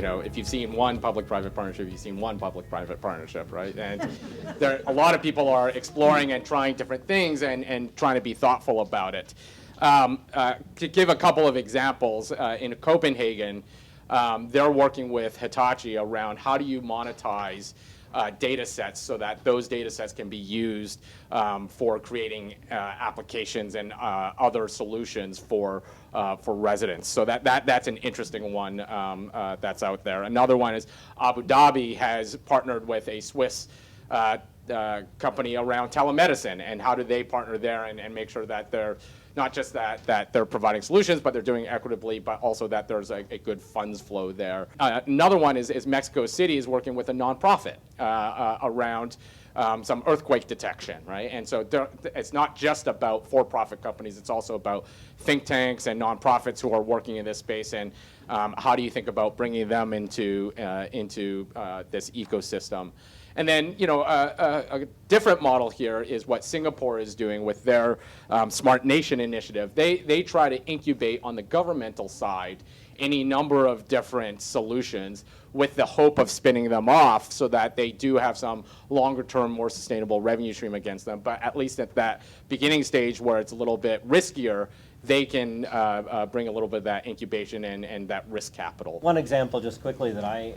if you've seen one public-private partnership, you've seen one public-private partnership, right? And a lot of people are exploring and trying different things and trying to be thoughtful about it. To give a couple of examples, in Copenhagen, they're working with Hitachi around how do you monetize data sets so that those data sets can be used for creating applications and other solutions for residents. So that's an interesting one that's out there. Another one is Abu Dhabi has partnered with a Swiss company around telemedicine, and how do they partner there and make sure that they're not just that they're providing solutions, but they're doing it equitably, but also that there's a good funds flow there. Another one is Mexico City is working with a nonprofit around some earthquake detection, right? And so it's not just about for-profit companies, it's also about think tanks and nonprofits who are working in this space, and how do you think about bringing them into this ecosystem? And then, a different model here is what Singapore is doing with their Smart Nation initiative. They try to incubate on the governmental side any number of different solutions with the hope of spinning them off so that they do have some longer term, more sustainable revenue stream against them. But at least at that beginning stage where it's a little bit riskier, they can bring a little bit of that incubation and that risk capital. One example, just quickly, that I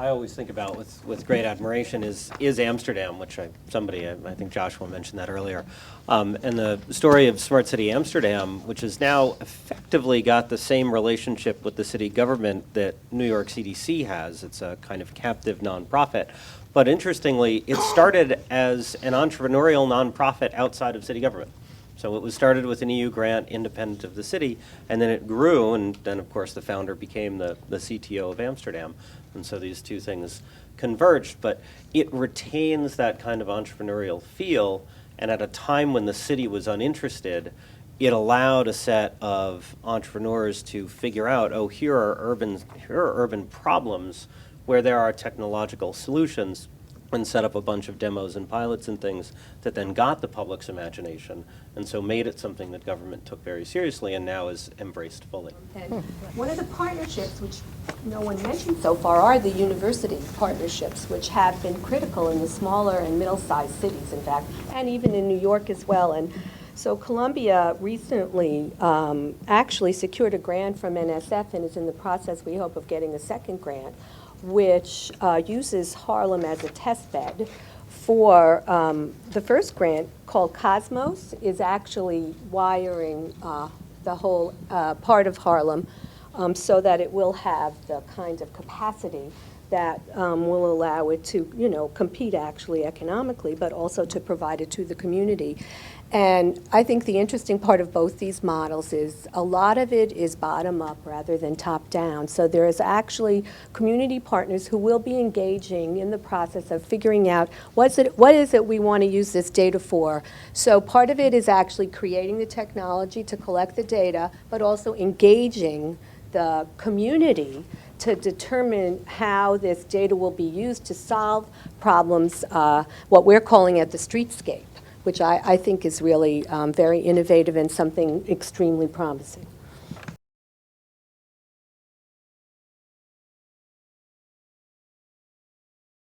always think about with great admiration is Amsterdam, which I think Joshua mentioned that earlier. And the story of Smart City Amsterdam, which has now effectively got the same relationship with the city government that New York CDC has. It's a kind of captive nonprofit. But interestingly, it started as an entrepreneurial nonprofit outside of city government. So it was started with an EU grant independent of the city, and then it grew, and then of course the founder became the CTO of Amsterdam. And so these two things converged, but it retains that kind of entrepreneurial feel, and at a time when the city was uninterested, it allowed a set of entrepreneurs to figure out, oh, here are urban problems where there are technological solutions, and set up a bunch of demos and pilots and things that then got the public's imagination, and so made it something that government took very seriously and now is embraced fully. And one of the partnerships which no one mentioned so far are the university partnerships, which have been critical in the smaller and middle-sized cities, in fact, and even in New York as well. And so Columbia recently actually secured a grant from NSF and is in the process, we hope, of getting a second grant, which uses Harlem as a test bed for the first grant, called Cosmos, is actually wiring the whole part of Harlem so that it will have the kind of capacity that will allow it to, compete actually economically, but also to provide it to the community. And I think the interesting part of both these models is a lot of it is bottom-up rather than top-down. So there is actually community partners who will be engaging in the process of figuring out what is it we want to use this data for. So part of it is actually creating the technology to collect the data, but also engaging the community to determine how this data will be used to solve problems, what we're calling at the streetscape, which I think is really very innovative and something extremely promising.